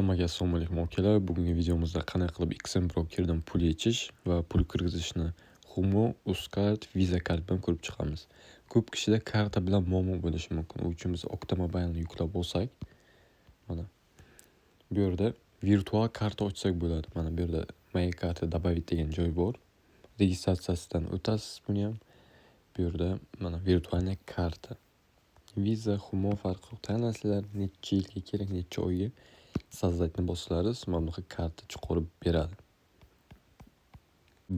Hammaga assalomu alaykum akalar. Bugungi videomizda qanday qilib XM Brokerdan pul yechish va pul kirgizishni Humo, Uzcard, Visa kart bilan ko'rib chiqamiz. Ko'p kishida karta bilan muammo bo'lishi mumkin. U uchun biz Octomobile'ni yuklab olsak, mana bu yerda virtual karta ochsak bo'ladi. Mana bu yerda Moya karta добавить degan joy bor. Registratsiyasidan o'tasiz buni ham. Bu yerda mana virtualniy karta. Visa, Humo farqi yo'q. Tanlasizlar necha yilga kerak, necha oyga sozdатni bossangiz, mana bunaqa karta chiqarib beradi.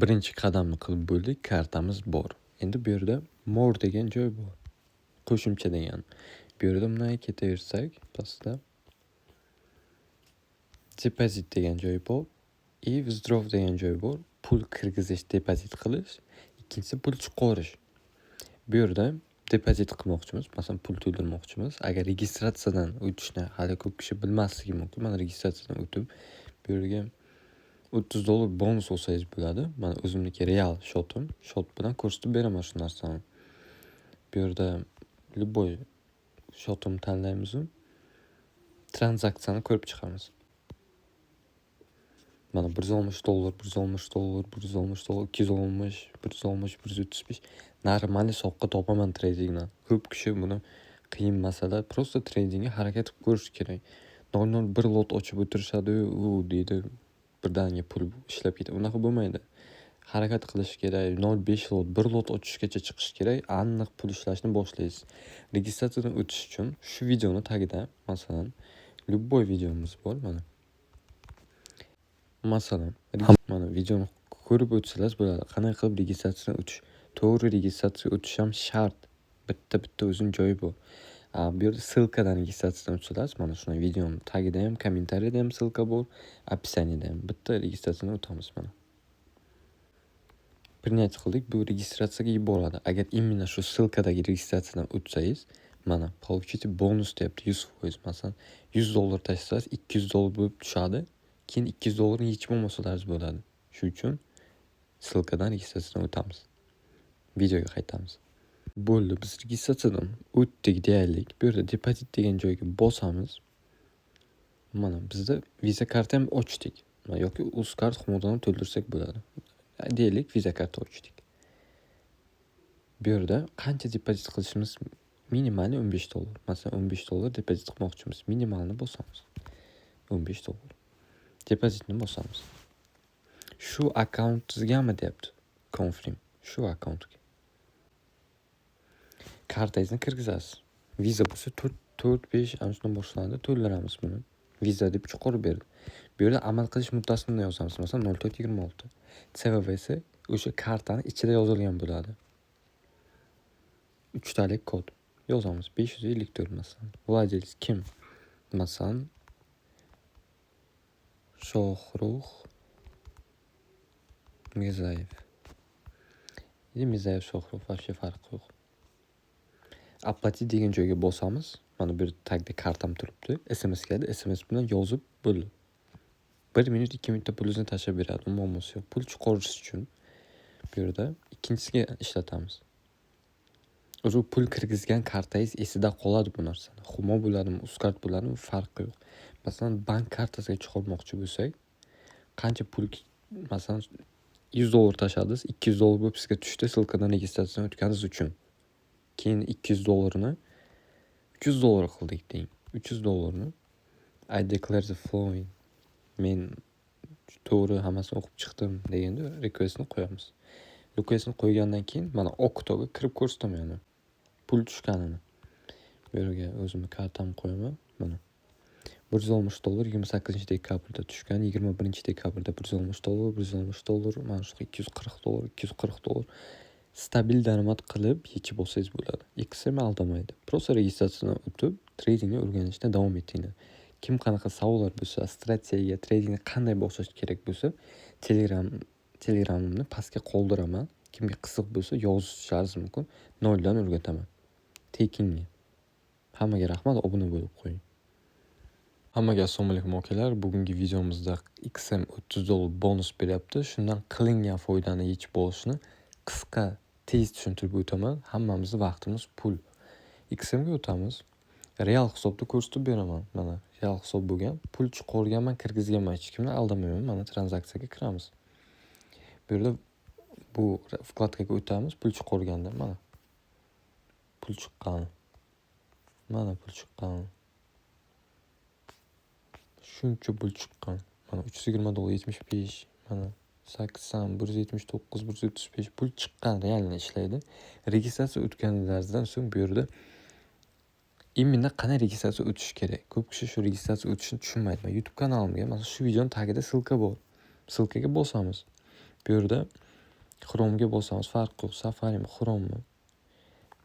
Birinchi qadamni qilib bo'ldik, kartamiz bor. Endi bu yerda more degan joy bor. Qo'shimcha degan. Bu yerda bundan ketaversak, pastda deposit degan joy bor. Withdraw degan joy bor. Pul kirgizish, deposit qilish. Ikkinchisi pul chiqarish. Bu yerda depozit qilmoqchimiz, masalan pul to'ldirmoqchimiz. Agar registratsiyadan o'tishni hali ko'p kishi bilmasligi mumkin. Mana registratsiyadan o'tib, bu yerga $30 bonus olsangiz bo'ladi. Mana o'zimniki real shotim. Shot bilan ko'rsatib beraman shu narsani. Bu yerda любой shotim tanlaymiz. Tranzaksiyani ko'rib chiqamiz. Mana $160, $160, $160, $260, $160, $135. Normal soqqa topaman tradingdan. Ko'p kishi buni qiyin masala. Prosta tradingga harakat qilib ko'rish kerak. 001 lot ochib o'tirishadi, u deydi birdaniga pul ishlab ketadi. Unaqa bo'lmaydi. Harakat qilish kerak. 0.5 lot, 1 lot ochishgacha chiqish kerak. Aniq pul ishlashni boshlaysiz. Registratsiyadan o'tish uchun shu videoni tagida, masalan, любой videomiz bor mana. Masalan, mana videoni ko'rib o'tsangiz bo'ladi. Qanday qilib registratsiyadan o'tish. To'g'ri registratsiyaga o'tish ham shart. Bitta o'zining joyi bor. Bu yerda ссылкаdan registratsiyadan o'tsangiz, mana shunday videoning tagida ham, kommentariyada ham ссылка bor, описаниеda ham. Bitta registratsiyadan o'tamiz mana. Принять qildik, bu registratsiyaga yuboradi. Agar именно shu ссылкадagi registratsiyadan o'tsangiz, mana получите bonus deyapti 100%. Masalan, $100 tashlasangiz $200 bo'lib tushadi. Keyin $200 yechib olmasangiz bo'ladi. Shu uchun ссылкаdan registratsiyadan o'tamiz. Videoga qaytamiz. Bo'ldi, biz registratsiyadan o'tdik deylik. Bu yerda deposit degan joyga bosamiz. Mana bizda Visa karta ham ochdik. Yoki Uzcard Humodan to'ldirsak bo'ladi. Deylik Visa karta ochdik. Bu yerda qancha deposit qilishimiz minimali $15. Masalan, $15 deposit qilmoqchimiz. Minimalni bosamiz. $15. Depozitni bosamiz. Shu akkauntingizgami deyapti. Confirm. Shu akkauntga. Kartangizni kirgizasiz. Visa bo'lsa 4-5 ana shundan boshlanadi. To'ldiramiz buni. Visa deb chiqarib berdi. Bu yerda amal qilish muddatini yozamiz. Masalan, 0426. CVV esa o'sha kartani ichida yozilgan bo'ladi. 3 talik kod yozamiz. 554 masalan. Vладелец kim? Masalan, Shohrux Mirzayev. Mirzayev Shohrux, вообще farqi yo'q. Оплатить degan joyga bosamiz. Mana bu tagda kartam turibdi. SMS keladi. SMS bilan yozib bo'ldi. 1 minut 2 minutda pulingizni tashlab beradi. Muammosi yo'q. Pul chiqarish uchun bu yerda ikkinchisiga ishlatamiz. O'zi pul kirgizgan kartangiz esida qoladi bu narsani. Humo bo'ladimi, Uzcard bo'ladimi farqi yo'q. Masalan, bank kartasiga chiqarmoqchi bo'lsak, qancha pul, masalan, $100 tashladingiz, $200 bo'lib sizga tushdi, ссылкаdan registratsiyadan o'tganingiz uchun. Keyin $200 ni $300 qildik deng. $300 ni I declare the following. Men to'g'ri hammasini o'qib chiqdim deganda requestni qo'yamiz. Requestni qo'ygandan keyin mana Oktoga kirib ko'rsataman. Pul tushganini. Bu yerga o'zimni kartamni qo'yaman. Mana $160 28-dekabrda tushgan, 21-dekabrda $160, $160, mana shu $240, $240. Stabil daromad qilib yechib olsangiz bo'ladi. XM aldamaydi. Prosta registratsiyadan o'tib, tradingni o'rganishda davom etinglar. Kim qanaqa savollar bo'lsa, strategiya, tradingni qanday boshlash kerak bo'lsa, Telegramimni pastga qoldiraman. Kimga qiziq bo'lsa yozishingiz mumkin. Noldan o'rgataman. Tekinga. Hammaga rahmat, obuna bo'lib qo'ying. Hammaga assalomu alaykum akalar. Bugungi videomizda XM $30 bonus beryapti. Shundan qilingan foydani yechib olishni qisqa tez tushuntirib o'taman. Hammamizning vaqtimiz pul. XMga o'tamiz. Real hisobda ko'rsatib beraman. Mana real hisob bo'lgan. Pul chiqarganman, kirgizganman. Hech kimni aldamayman. Mana tranzaksiyaga kiramiz. Bu yerda bu vkladkaga o'tamiz. Pul chiqarganda mana pul chiqqan. Mana pul chiqqan. Shuncha pul chiqqan. Mana $320.75. Mana 80, 179, 135 pul chiqqan, realni ishlaydi. Registratsiya o'tganidan so'ng bu yerda imенно qanday registratsiya o'tish kerak? Ko'p kishi shu registratsiya o'tishni tushunmaydi. Men YouTube kanalimga mana shu videoning tagida silka bor. Silkaga bosamiz. Bu yerda Chrome'ga bosamiz. Farq yo'q. Safari'mi, Chrome'mi?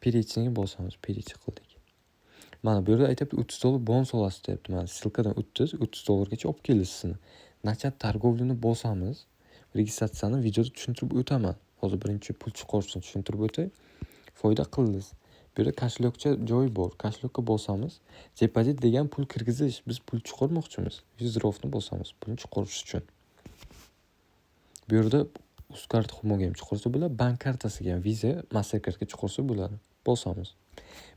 Перейtiga bosamiz. Перейти qildik. Mana bu yerda aytibdi $30 bonus olasiz deyapti. Mana silkadan $30 olib keldi sizni. Nachat торговлюni bosamiz. Registratsiyani videoda tushuntirib o'taman. Hozir birinchi pul chiqarishni tushuntirib o'tay. Foyda qilamiz. Bu yerda kashlyokcha joy bor. Kashlokka bosamiz. Depozit degan pul kirgizish. Biz pul chiqarmoqchimiz. 100 rofni bosamiz pulni chiqarish uchun. Bu yerda Uzcard Humoga ham chiqarsa bo'ladi, bank kartasiga ham, Visa, Mastercardga chiqarsa bo'ladi. Bosamiz.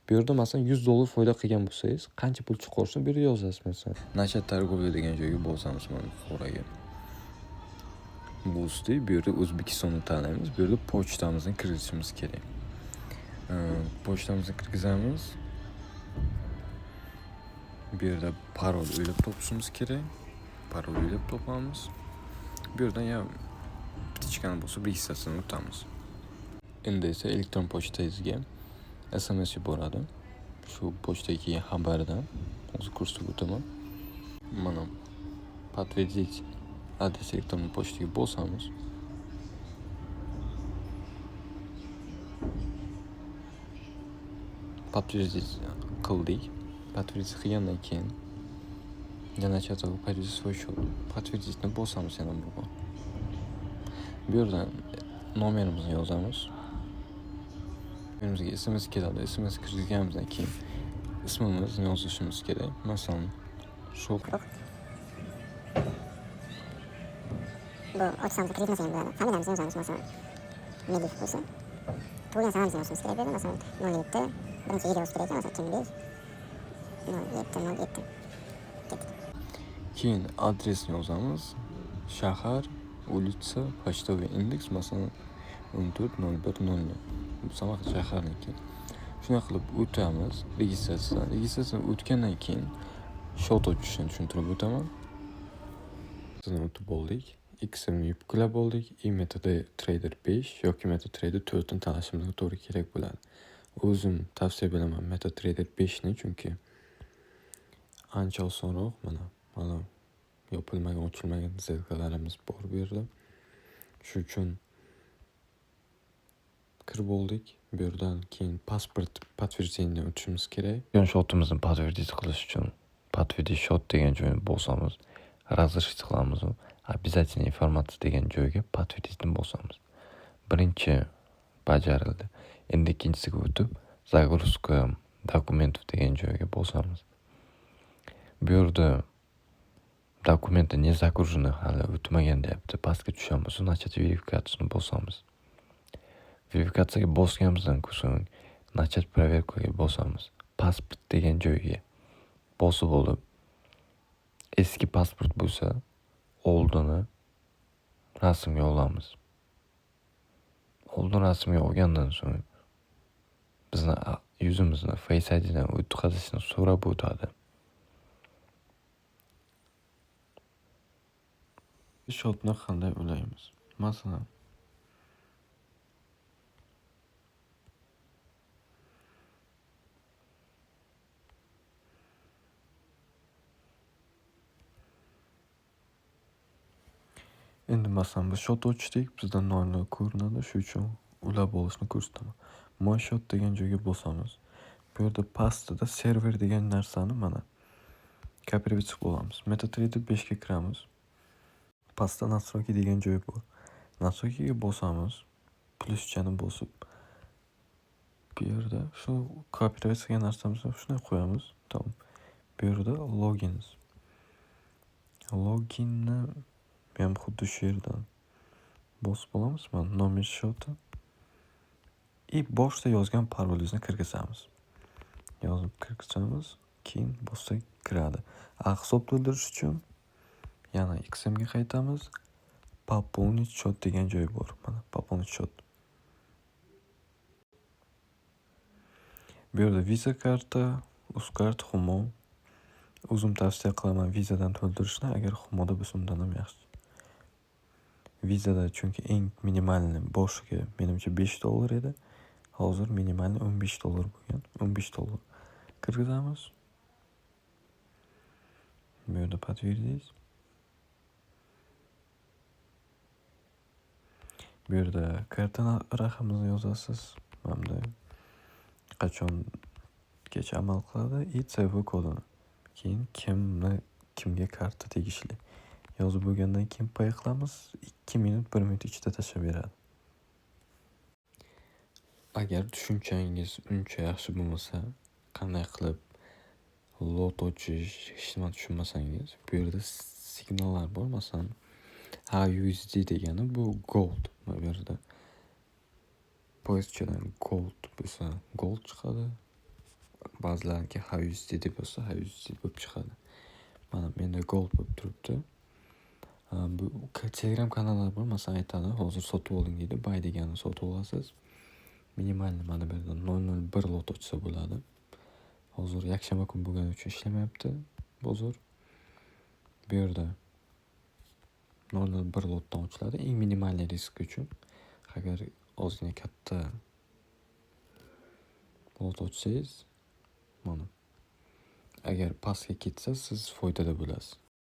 Bu yerda masalan $100 foyda qilgan bo'lsangiz, qancha pul chiqarishni bu yerda yozasiz masalan. Nachat торговля degan joyga bosamiz mana foraga. Boosty, bu yerda O'zbekistonni tanlaymiz. Bu yerda pochtamizni kiritishimiz kerak. Pochtamizni kirgizamiz. Bu yerda parol o'ylab topishimiz kerak. Parol o'ylab topamiz. Bu yerdan ya ptichkani bosib registratsiyani o'tamiz. Endi esa elektron pochtangizga SMS yuboradi. Shu pochtaga kelgan xabardan hozir ko'rsatib o'taman. Mana подтвердить adres elektron pochtaga bosamiz. Подтвердить qildik. Подтвердить qilgandan keyin yana chatga подтвердить свой счет. Подтвердitni bosamiz yana bu. Bu yerdan nomerimizni yozamiz. Önümüzde SMS keladi. SMS kirganimizdan keyin ismimizni yozishimiz kerak. Masalan, Shoqroq. Bu ochsamiz kiritmasa ham bo'ladi. Familiyamizni yozamiz masalan. Medif bo'lsa. Tug'ilgan sanamizni yozishimiz kerak bo'ladi. Masalan, 07 birinchi yil yozish kerak. Masalan, 2005 07. Keyin adresni yozamiz. Shahar, улица, почтовый indeks masalan 140100. Bu Samarqand shaharniki. Shunday qilib o'tamiz registratsiyadan. Registratsiyadan o'tgandan keyin shot ochishni tushuntirib o'taman. Sizdan o'tib oldik. X'ni yuklab oldik. MetaTrader 5 yoki MetaTrader 4 ni tanlashimizga to'g'ri kerak bo'ladi. O'zim tavsiya beraman MetaTrader 5 ni, chunki ancha osonroq. Mana yopilmagan, ochilmagan zerkalarimiz bor bu yerda. Shu uchun kirib oldik. Bu yerdan keyin pasport подтверждениеdan o'tishimiz kerak. Yon shotimizni подтвердить qilish uchun подтвердить shot degan joyni bosamiz. Разрешить qilamiz. Обязательно informatsiya degan joyga подтвердитni bosamiz. Birinchi bajarildi. Endi ikkinchisiga o'tib загрузка документов degan joyga bosamiz. Bu yerda dokumenti не загружены hali o'tmagan deyapti. Pastga tushamiz. Nachat verifikatsiyani bosamiz. Verifikatsiyaga bosganimizdan so'ng nachat проверкаga bosamiz. Pasport degan joyga bosib olib, eski pasport bo'lsa, oldini rasmga olamiz. Oldin rasmga olgandan so'ng bizni yuzimizni Face IDdan o'tkazishni so'rab o'tadi. Shotni qanday ulaymiz? Masalan, endi masalan biz shot ochdik, bizdan nollar ko'rinadi, shu uchun ulab olishni ko'rsataman. My shot degan joyga bosamiz. Bu yerda pastida server degan narsani mana kopировать qilib olamiz. MetaTrader 5 ga kiramiz. Pastda настройки degan joy bor. Настройкиga bosamiz. Pluschani bosib. Bu yerda shu kopировать qilgan narsamizni shunday qo'yamiz. Tamam. Bu yerda logins. Loginni ham xuddi shu yerdan bosib olamiz. Mana nomer shoti. Boshda yozgan parolingizni kirgizamiz. Yozib kirgizamiz. Keyin bo'lsa kiradi. Hisob to'ldirish uchun yana XMga qaytamiz. Пополнить счет degan joy bor. Mana пополнить счет. Bu yerda Visa karta, Uzcard, Humo. O'zim tavsiya qilaman Visadan to'ldirishni, agar Humoda bo'lsa undan ham yaxshi. Visada chunki eng minimalni boshiga menimcha $5 edi. Hozir minimalni $15 bo'lgan. $15 kirgizamiz. Bu yerda подтвердить. Bu yerda karta raqamini yozasiz. Hamda qachongacha amal qiladi и CV kodini. Keyin kimga karta tegishli yozib bo'lgandan keyin pay qilamiz. 2 minut 1 minut ichida tashlab beradi. Agar tushunchangiz uncha yaxshi bo'lmasa, qanday qilib lot ochish hech nima tushunmasangiz, bu yerda signallar bor. Masalan, USD degani bu gold. Bu yerda pozitsiyadan gold bo'lsa gold chiqadi. Ba'zilarniki USD deb bo'lsa USD bo'lib chiqadi. Mana menda gold bo'lib turibdi. Bu Telegram kanallar bor. Masalan, aytadi, hozir sotib oling deydi. Buy deganini sotib olasiz. Minimalni mana bu yerda 001 lot ochsa bo'ladi. Hozir yakshanba kun bo'lgani uchun ishlamayapti bozor. Bu yerda 001 lotdan ochiladi. Eng minimalni risk uchun. Agar ozgina katta lot ochsangiz, mana agar pastga ketsa siz foydada bo'lasiz.